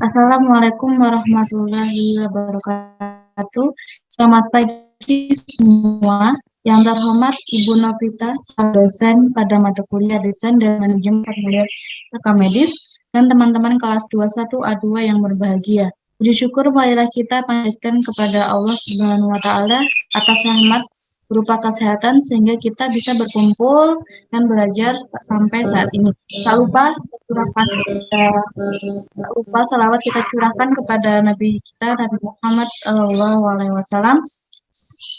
Assalamualaikum warahmatullahi wabarakatuh. Selamat pagi semua. Yang terhormat Ibu Novita, dosen pada mata kuliah Desain dan Manajemen Formulir Rekam Medis, dan teman-teman kelas 21A2 yang berbahagia. Puji syukur marilah kita panjatkan kepada Allah Subhanahu wa Ta'ala atas rahmat berupa kesehatan sehingga kita bisa berkumpul dan belajar sampai saat ini. Tak lupa salawat kita curahkan kepada Nabi kita, Nabi Muhammad SAW.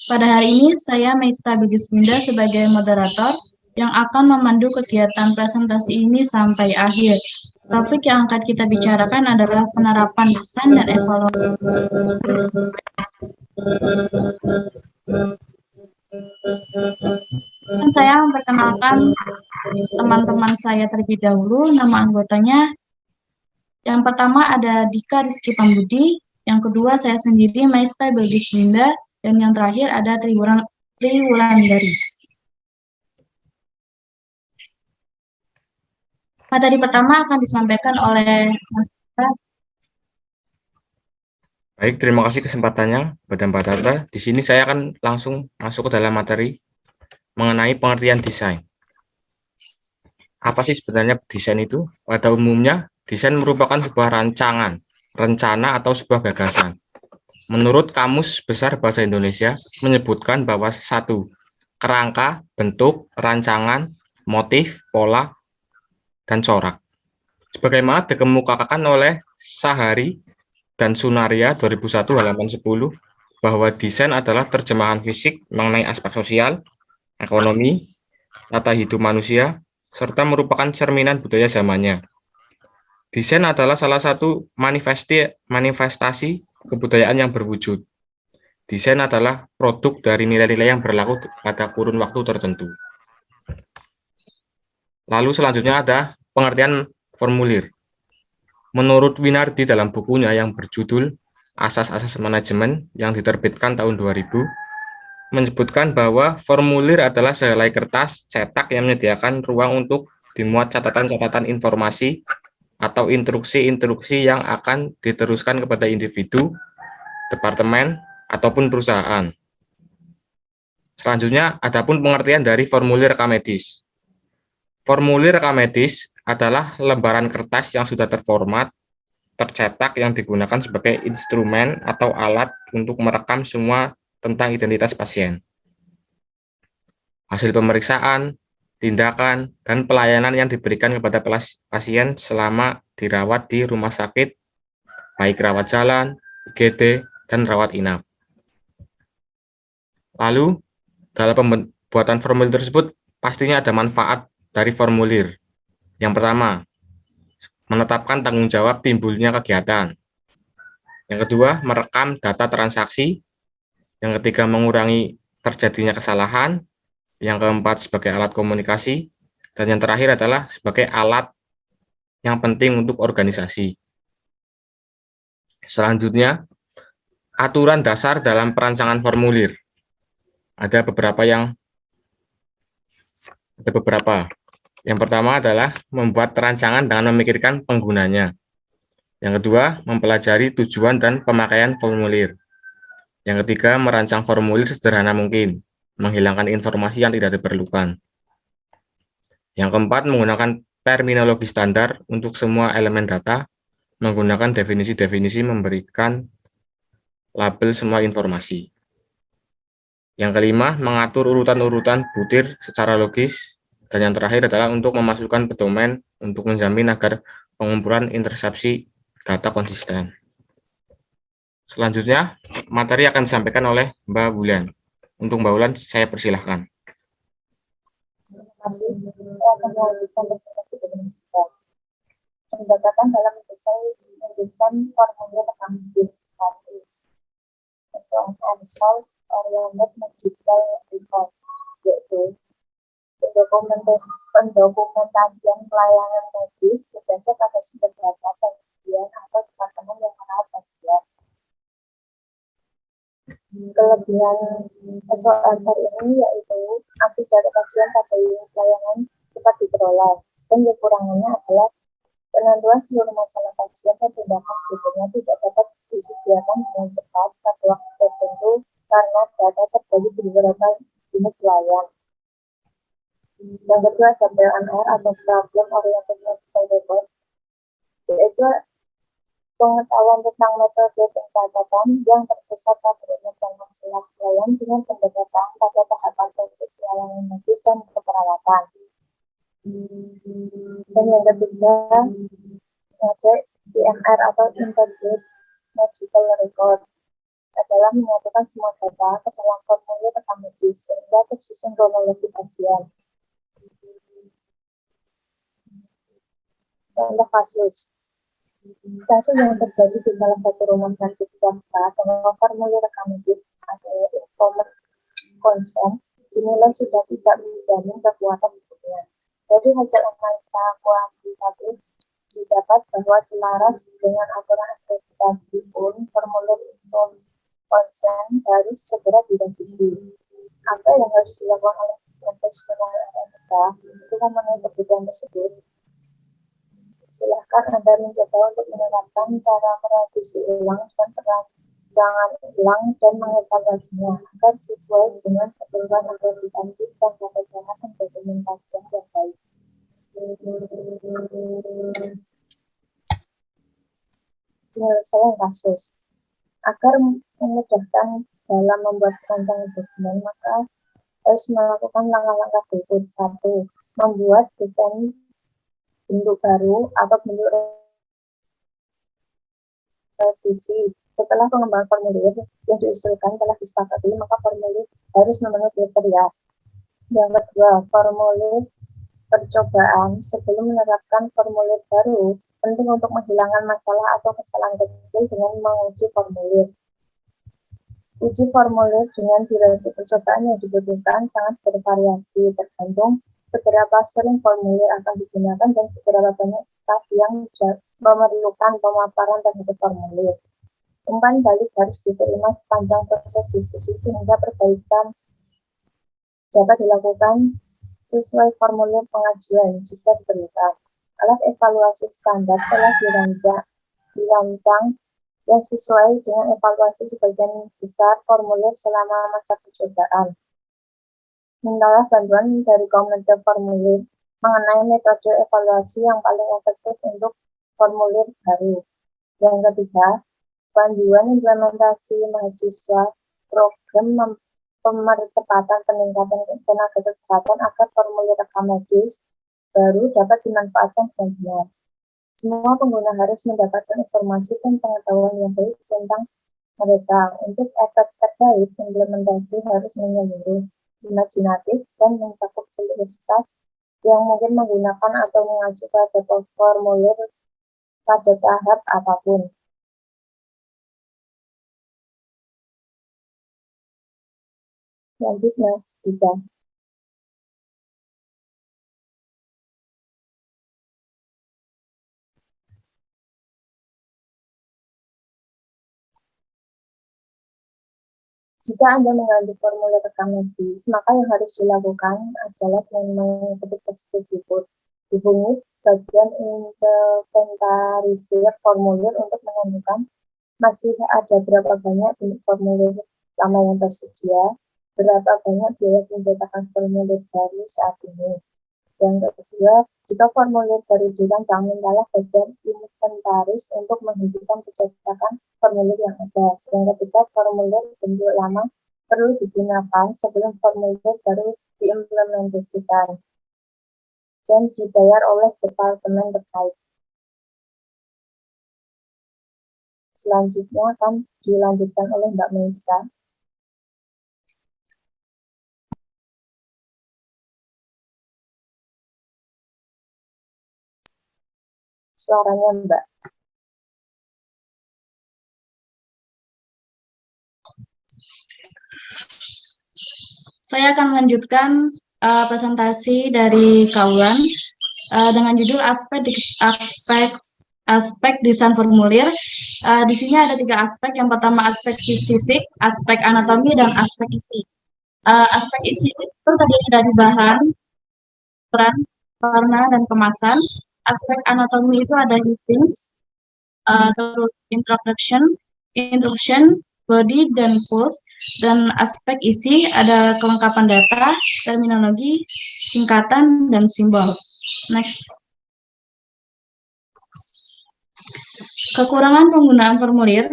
Pada hari ini, saya Meista Bigisminda sebagai moderator yang akan memandu kegiatan presentasi ini sampai akhir. Topik yang akan kita bicarakan adalah penerapan desain dan evaluasi. Dan saya memperkenalkan teman-teman saya terlebih dahulu, nama anggotanya. Yang pertama ada Dika Rizky Pambudi, yang kedua saya sendiri Maista Bigisminda, dan yang terakhir ada Triwulandari. Materi pertama akan disampaikan oleh Mas Dika. Baik, terima kasih kesempatannya kepada Mbak Tata. Di sini saya akan langsung masuk ke dalam materi mengenai pengertian desain. Apa sih sebenarnya desain itu? Pada umumnya, desain merupakan sebuah rancangan, rencana, atau sebuah gagasan. Menurut Kamus Besar Bahasa Indonesia, menyebutkan bahwa satu, kerangka, bentuk, rancangan, motif, pola, dan corak. Sebagaimana dikemukakan oleh Sahari dan Sunaria 2001 halaman 10, bahwa desain adalah terjemahan fisik mengenai aspek sosial, ekonomi, tata hidup manusia, serta merupakan cerminan budaya zamannya. Desain adalah salah satu manifestasi kebudayaan yang berwujud. Desain adalah produk dari nilai-nilai yang berlaku pada kurun waktu tertentu. Lalu selanjutnya ada pengertian formulir. Menurut Winardi dalam bukunya yang berjudul Asas-Asas Manajemen yang diterbitkan tahun 2000, menyebutkan bahwa formulir adalah sehelai kertas cetak yang menyediakan ruang untuk dimuat catatan-catatan informasi atau instruksi-instruksi yang akan diteruskan kepada individu, departemen, ataupun perusahaan. Selanjutnya, adapun pengertian dari formulir rekam medis. Formulir rekam medis adalah lembaran kertas yang sudah terformat, tercetak yang digunakan sebagai instrumen atau alat untuk merekam semua tentang identitas pasien, hasil pemeriksaan, tindakan, dan pelayanan yang diberikan kepada pasien selama dirawat di rumah sakit, baik rawat jalan, IGD, dan rawat inap. Lalu, dalam pembuatan formulir tersebut, pastinya ada manfaat dari formulir. Yang pertama, menetapkan tanggung jawab timbulnya kegiatan. Yang kedua, merekam data transaksi. Yang ketiga, mengurangi terjadinya kesalahan. Yang keempat, sebagai alat komunikasi. Dan yang terakhir adalah sebagai alat yang penting untuk organisasi. Selanjutnya, aturan dasar dalam perancangan formulir. Ada beberapa. Yang pertama adalah membuat rancangan dengan memikirkan penggunanya. Yang kedua, mempelajari tujuan dan pemakaian formulir. Yang ketiga, merancang formulir sederhana mungkin, menghilangkan informasi yang tidak diperlukan. Yang keempat, menggunakan terminologi standar untuk semua elemen data, menggunakan definisi-definisi, memberikan label semua informasi. Yang kelima, mengatur urutan-urutan butir secara logis. Dan yang terakhir adalah untuk memasukkan pedoman untuk menjamin agar pengumpulan intersepsi data konsisten. Selanjutnya, materi akan disampaikan oleh Mbak Bulan. Untuk Mbak Bulan, saya persilahkan. Terima kasih. Saya akan melanjutkan presentasi dengan Mas. Pendekatan dalam desain formulir rekam medis. Source oriented medical record, yaitu pendokumentasian pelayanan medis berdasar pada sumber data penelitian atau departemen yang merawat pasien. Kelebihan SORR ini yaitu akses data pasien pada pelayanan cepat diperoleh, dan kekurangannya adalah Penentuan seluruh masalah pasien dan tindakan berikutnya tidak dapat disediakan dengan cepat pada waktu tertentu karena data terbagi di beberapa unit layan. Yang kedua, PLMR atau Problem Oriented Medical Record, yaitu pengetahuan tentang metode pencatatan yang terpusat pada pemecahan masalah klien dengan pendekatan pada tahapan prinsip pelayanan medis dan keperawatan. Dan yang ketiga, ada IMR atau Integrated Medical Record, adalah menyatukan semua data ke dalam formulir rekam medis sehingga tersusun kronologi pasien. Contoh kasus yang terjadi di salah satu rumah sakit swasta dengan formulir rekam medis atau informed consent dinilai sudah tidak menjamin kekuatan hukumnya. Dari hasil analisa kuantitatif didapat bahwa selaras dengan aturan akreditasi pun formulir informed consent harus segera direvisi. Apa yang harus dilakukan oleh profesional MK untuk memenuhi kebutuhan tersebut? Silakan Anda mencoba untuk menerapkan cara merevisi ulang dan perancangan ulang dan mengevaluasinya agar sesuai dengan ketentuan akreditasi dan ketentuan dokumentasi yang baik. Penyelesaian kasus. Agar memudahkan dalam membuat rancangan dokumen, maka harus melakukan langkah-langkah berikut. 1. Membuat desain bentuk baru atau bentuk revisi. Setelah pengembangan formulir yang diusulkan telah disepakati, maka formulir harus memenuhi kriteria. Yang kedua, formulir percobaan. Sebelum menerapkan formulir baru, penting untuk menghilangkan masalah atau kesalahan kecil dengan menguji formulir. Uji formulir dengan durasi percobaan yang dibutuhkan sangat bervariasi, tergantung seberapa sering formulir akan digunakan dan seberapa banyak staf yang memerlukan pemaparan terhadap formulir. Umpan balik harus diterima sepanjang proses diskusi sehingga perbaikan dapat dilakukan sesuai formulir pengajuan jika diperlukan. Alat evaluasi standar telah dirancang yang sesuai dengan evaluasi sebagian besar formulir selama masa percobaan. Mintalah bantuan dari komunitas formulir mengenai metode evaluasi yang paling efektif untuk formulir baru. Yang ketiga, panduan implementasi mahasiswa program pemercepatan peningkatan tenaga kesehatan agar formulir rekam medis baru dapat dimanfaatkan dengan benar. Semua pengguna harus mendapatkan informasi dan pengetahuan yang baik tentang mereka. Untuk efek terkait, implementasi harus menyeluruh, imajinatif, dan mencakup seluruh staf yang mungkin menggunakan atau mengacu pada formulir pada tahap apapun. Lanjut, Mas Dika. Jika Anda mengganti formulir rekam medis, maka yang harus dilakukan adalah mengikuti prosedur dihubungi bagian inventarisir formulir untuk menentukan masih ada berapa banyak bentuk formulir lama yang tersedia, berapa banyak biaya pencetakan formulir baru saat ini. Yang kedua, jika formulir baru dirancang, mintalah bagian inventaris untuk menghentikan pencetakan formulir yang ada. Yang ketiga, formulir bentuk lama perlu digunakan sebelum formulir baru diimplementasikan dan dibayar oleh departemen terkait. Selanjutnya akan dilanjutkan oleh Mbak Meiska. Suaranya Mbak. Saya akan melanjutkan presentasi dari Kaulan dengan judul aspek desain formulir. Di sini ada 3 aspek. Yang pertama aspek fisik, aspek anatomi, dan aspek isi. Aspek fisik itu terdiri dari bahan, peran, warna, dan kemasan. aspek anatomi itu ada heating, terus introduction, body dan pulse, dan aspek isi ada kelengkapan data, terminologi, singkatan, dan simbol. Next. Kekurangan penggunaan formulir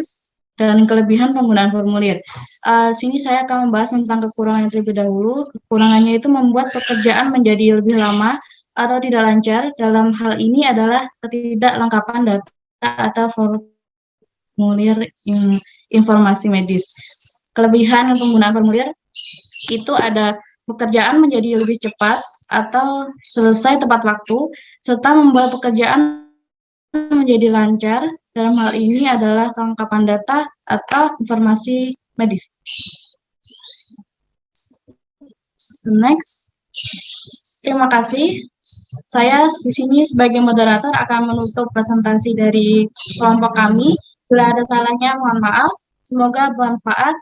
dan kelebihan penggunaan formulir. Sini saya akan membahas tentang kekurangan terlebih dahulu. Kekurangannya itu membuat pekerjaan menjadi lebih lama atau tidak lancar. Dalam hal ini adalah ketidaklengkapan data atau formulir informasi medis. Kelebihan penggunaan formulir itu ada pekerjaan menjadi lebih cepat atau selesai tepat waktu, serta membuat pekerjaan menjadi lancar. Dalam hal ini adalah kelengkapan data atau informasi medis. Next. Terima kasih. Saya di sini sebagai moderator akan menutup presentasi dari kelompok kami. Bila ada salahnya, mohon maaf. Semoga bermanfaat.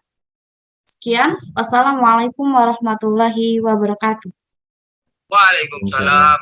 Sekian. Wassalamualaikum warahmatullahi wabarakatuh. Waalaikumsalam.